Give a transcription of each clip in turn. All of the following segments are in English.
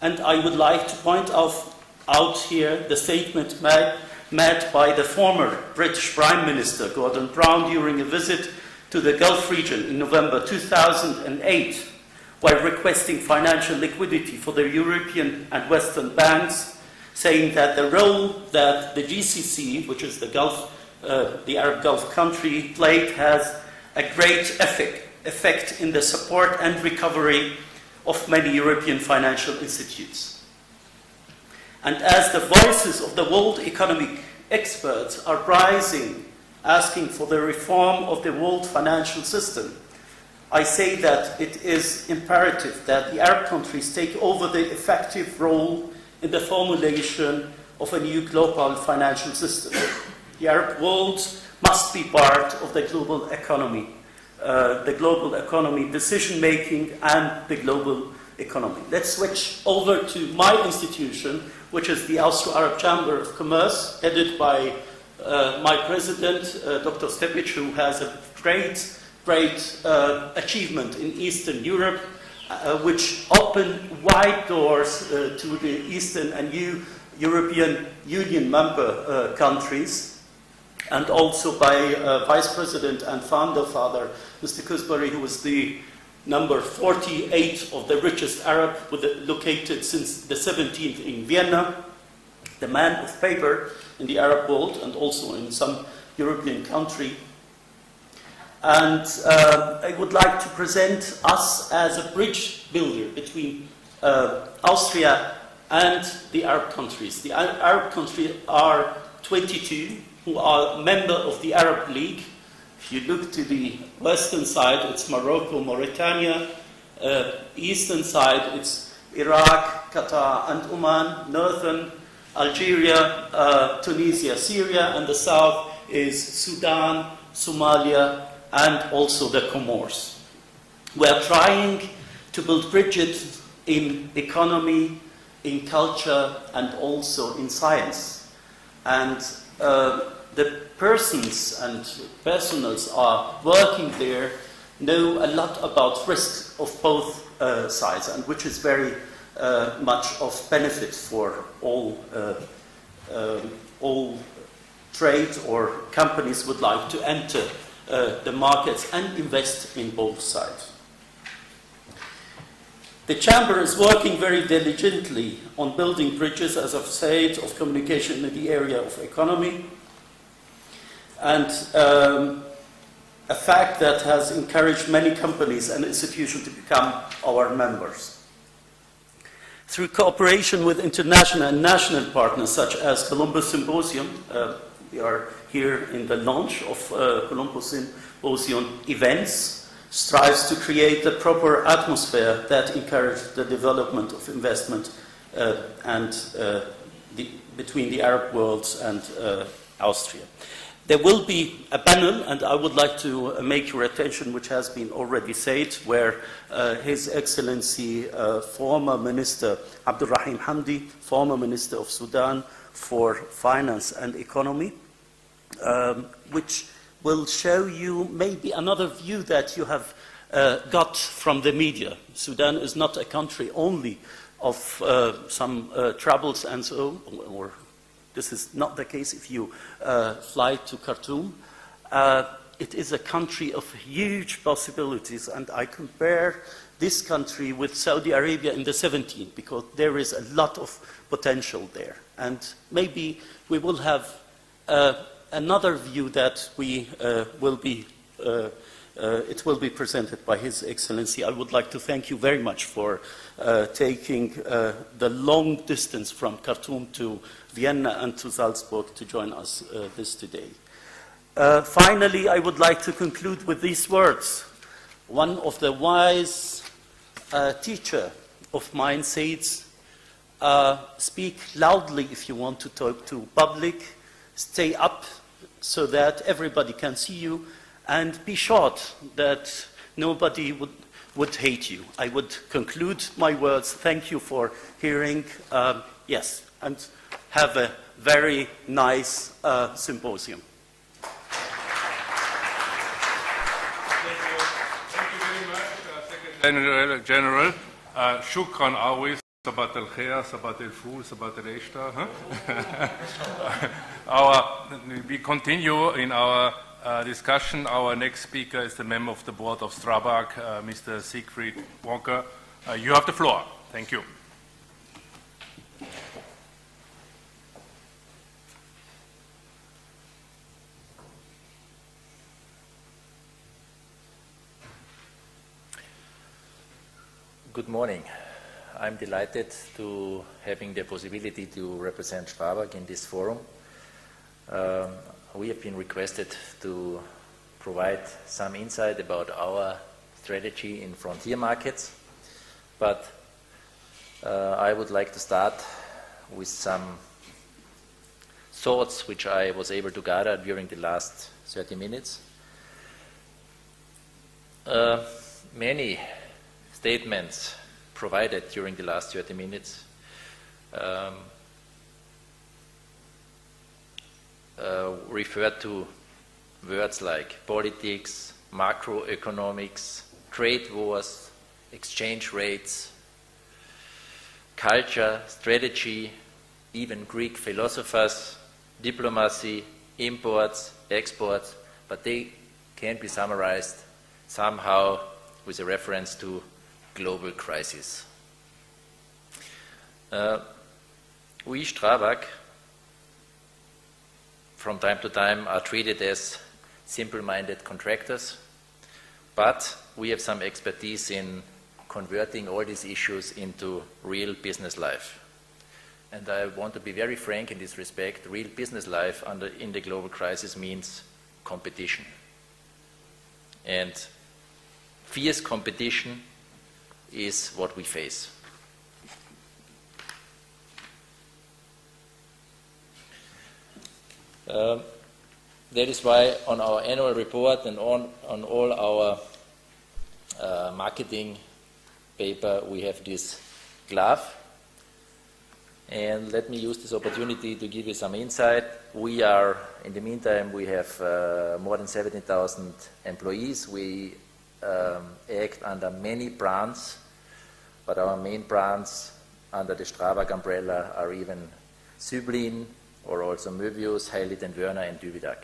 And I would like to point out here the statement made by the former British Prime Minister Gordon Brown during a visit to the Gulf region in November 2008, while requesting financial liquidity for the European and Western banks, saying that the role that the GCC, which is the Arab Gulf country, played has a great effect in the support and recovery of many European financial institutes. And as the voices of the world economic experts are rising, asking for the reform of the world financial system, I say that it is imperative that the Arab countries take over the effective role in the formulation of a new global financial system. The Arab world must be part of the global economy decision-making and the global economy. Let's switch over to my institution, which is the Austro-Arab Chamber of Commerce, headed by my president, Dr. Stepic, who has a great achievement in Eastern Europe, which opened wide doors to the Eastern and new European Union member countries, and also by Vice President and Founder Father, Mr. Kuzbari, who was the number 48 of the richest Arab, located since the 17th in Vienna, the man of paper in the Arab world and also in some European country. And I would like to present us as a bridge builder between Austria and the Arab countries. The Arab countries are 22 who are members of the Arab League. If you look to the western side, it's Morocco, Mauritania. Eastern side, it's Iraq, Qatar, and Oman. Northern, Algeria, Tunisia, Syria. And the south is Sudan, Somalia, and also the Comoros. We are trying to build bridges in economy, in culture, and also in science. And the persons and personals are working there know a lot about risks of both sides, and which is very much of benefit for all trade or companies would like to enter the markets and invest in both sides. The Chamber is working very diligently on building bridges, as I've said, of communication in the area of economy, and a fact that has encouraged many companies and institutions to become our members. Through cooperation with international and national partners such as Columbus Symposium, we are here in the launch of Columbus Symposium events, strives to create a proper atmosphere that encourages the development of investment between the Arab worlds and Austria. There will be a panel, and I would like to make your attention, which has been already said, where His Excellency former Minister Abdulrahim Hamdi, former Minister of Sudan for Finance and Economy, which will show you maybe another view that you have got from the media. Sudan is not a country only of some troubles and so, or this is not the case if you fly to Khartoum. It is a country of huge possibilities, and I compare this country with Saudi Arabia in the 17th, because there is a lot of potential there. And maybe we will have another view that we it will be presented by His Excellency. I would like to thank you very much for taking the long distance from Khartoum to Vienna and to Salzburg to join us this today. Finally, I would like to conclude with these words. One of the wise teacher of mine says, speak loudly if you want to talk to public, stay up so that everybody can see you, and be short that nobody would hate you. I would conclude my words. Thank you for hearing. Yes, and have a very nice symposium. Thank you very much, Secretary General. Shukran always. Sabat al-Khair, Sabat al-Ful, Sabat al-Ishtar. We continue in our discussion. Our next speaker is the member of the board of Strabag, Mr. Siegfried Walker. You have the floor. Thank you. Good morning. I'm delighted to having the possibility to represent Strabag in this forum. We have been requested to provide some insight about our strategy in frontier markets, but I would like to start with some thoughts which I was able to gather during the last 30 minutes. Many statements provided during the last 30 minutes referred to words like politics, macroeconomics, trade wars, exchange rates, culture, strategy, even Greek philosophers, diplomacy, imports, exports, but they can be summarized somehow with a reference to global crisis. We, Strabag, from time to time are treated as simple-minded contractors, but we have some expertise in converting all these issues into real business life. And I want to be very frank in this respect. Real business life in the global crisis means competition. And fierce competition is what we face. That is why on our annual report and on all our marketing paper we have this glove. And let me use this opportunity to give you some insight. We are, in the meantime, we have more than 17,000 employees. We act under many brands, but our main brands under the Strabag umbrella are even Süblin, or also Möbius, Heilit and Wörner, and Düvidag.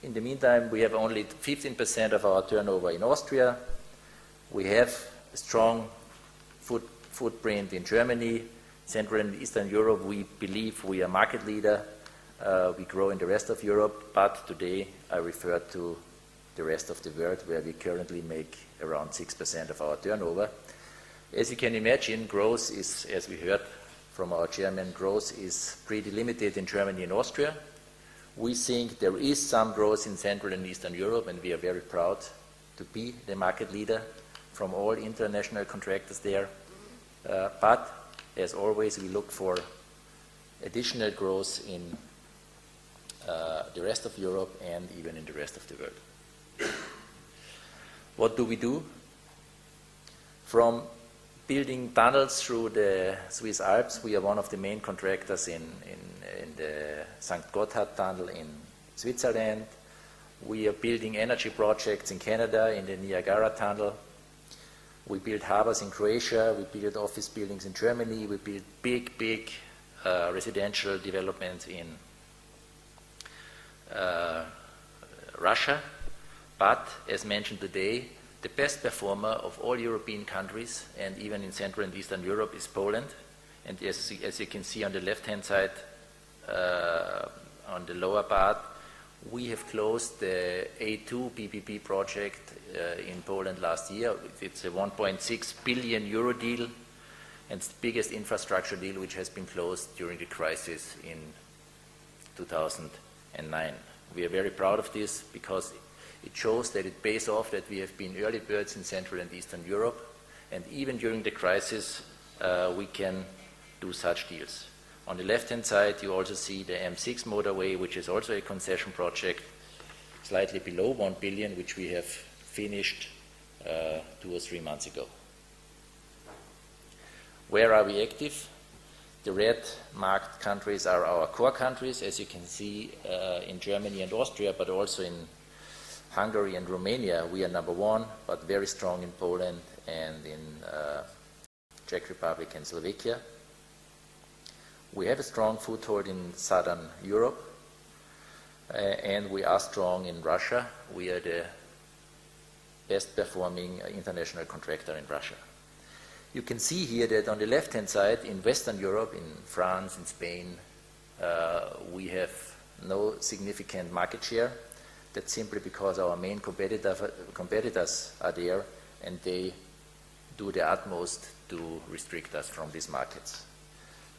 In the meantime, we have only 15% of our turnover in Austria. We have a strong footprint in Germany. Central and Eastern Europe, we believe we are market leader. We grow in the rest of Europe, but today I refer to the rest of the world, where we currently make around 6% of our turnover. As you can imagine, growth is, as we heard from our chairman, growth is pretty limited in Germany and Austria. We think there is some growth in Central and Eastern Europe, and we are very proud to be the market leader from all international contractors there. But, as always, we look for additional growth in the rest of Europe and even in the rest of the world. What do we do? From building tunnels through the Swiss Alps, we are one of the main contractors in the St. Gotthard tunnel in Switzerland. We are building energy projects in Canada in the Niagara tunnel. We build harbors in Croatia. We build office buildings in Germany. We build big residential developments in Russia. But, as mentioned today, the best performer of all European countries, and even in Central and Eastern Europe, is Poland. And as you can see on the left-hand side, on the lower part, we have closed the A2 PPP project in Poland last year. It's a 1.6 billion euro deal, and it's the biggest infrastructure deal which has been closed during the crisis in 2009. We are very proud of this because it shows that it pays off, that we have been early birds in Central and Eastern Europe, and even during the crisis we can do such deals. On the left-hand side you also see the M6 motorway, which is also a concession project, slightly below 1 billion, which we have finished 2 or 3 months ago. Where are we active? The red marked countries are our core countries, as you can see in Germany and Austria, but also in Hungary and Romania. We are number 1, but very strong in Poland and in Czech Republic and Slovakia. We have a strong foothold in Southern Europe, and we are strong in Russia. We are the best performing international contractor in Russia. You can see here that on the left-hand side, in Western Europe, in France, in Spain, we have no significant market share. That's simply because our main competitors are there, and they do their utmost to restrict us from these markets.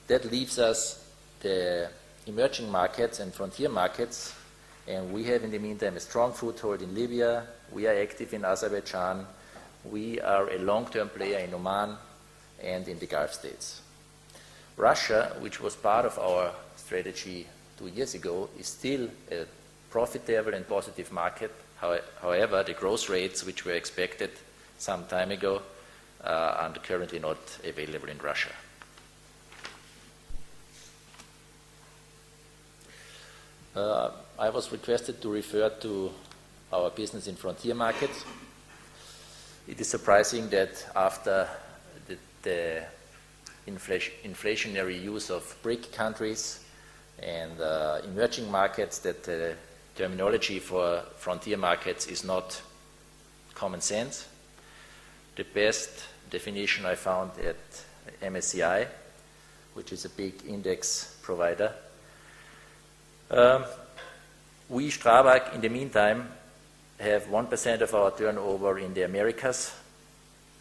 That leaves us the emerging markets and frontier markets, and we have in the meantime a strong foothold in Libya. We are active in Azerbaijan. We are a long-term player in Oman and in the Gulf states. Russia, which was part of our strategy 2 years ago, is still a profitable and positive market. However, the growth rates which were expected some time ago are currently not available in Russia. I was requested to refer to our business in frontier markets. It is surprising that after the inflationary use of BRIC countries and emerging markets, that the terminology for frontier markets is not common sense. The best definition I found at MSCI, which is a big index provider. We, Strabag, in the meantime, have 1% of our turnover in the Americas,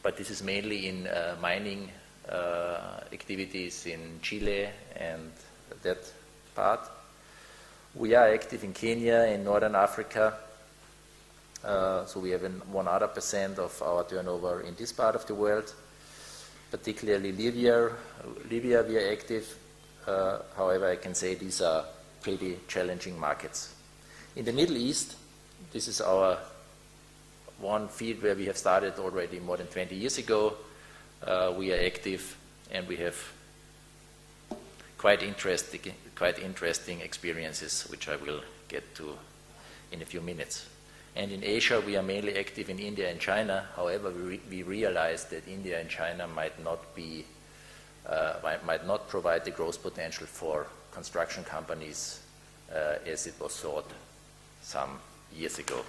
but this is mainly in mining activities in Chile and that part. We are active in Kenya, in Northern Africa, so we have 1% of our turnover in this part of the world, particularly Libya. We are active, however, I can say these are pretty challenging markets. In the Middle East, this is our one field where we have started already more than 20 years ago. We are active, and we have quite interesting experiences, which I will get to in a few minutes. And in Asia, we are mainly active in India and China. However, we realized that India and China might not provide the growth potential for construction companies as it was thought some years ago.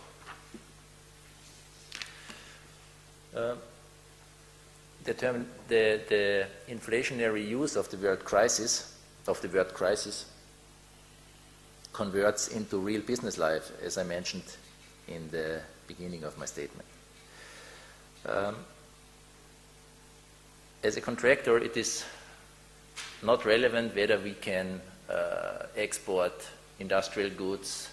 The inflationary use of the word crisis converts into real business life, as I mentioned in the beginning of my statement. As a contractor, it is not relevant whether we can export industrial goods,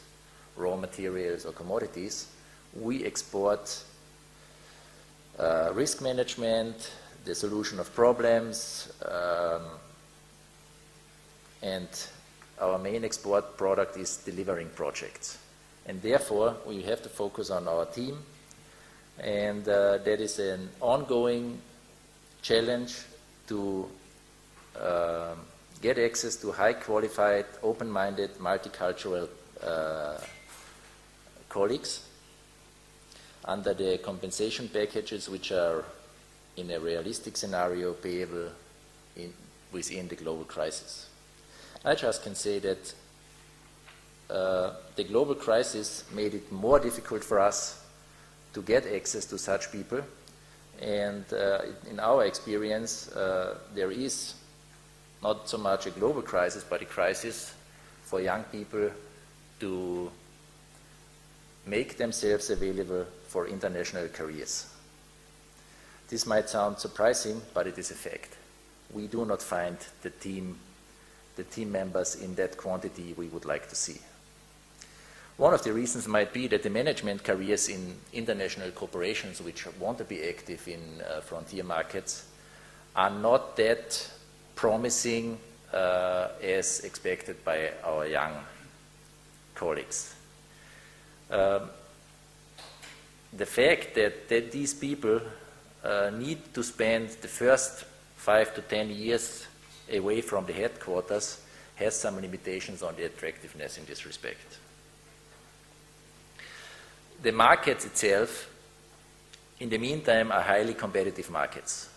raw materials, or commodities. We export risk management, the solution of problems, and our main export product is delivering projects. And therefore, we have to focus on our team, and that is an ongoing challenge to get access to high-qualified, open-minded, multicultural colleagues under the compensation packages which are, in a realistic scenario, payable within the global crisis. I just can say that the global crisis made it more difficult for us to get access to such people, and in our experience, there is not so much a global crisis, but a crisis for young people to make themselves available for international careers. This might sound surprising, but it is a fact. We do not find the team members in that quantity we would like to see. One of the reasons might be that the management careers in international corporations which want to be active in frontier markets are not that promising as expected by our young colleagues. The fact that these people need to spend the first 5 to 10 years away from the headquarters has some limitations on the attractiveness in this respect. The markets itself, in the meantime, are highly competitive markets.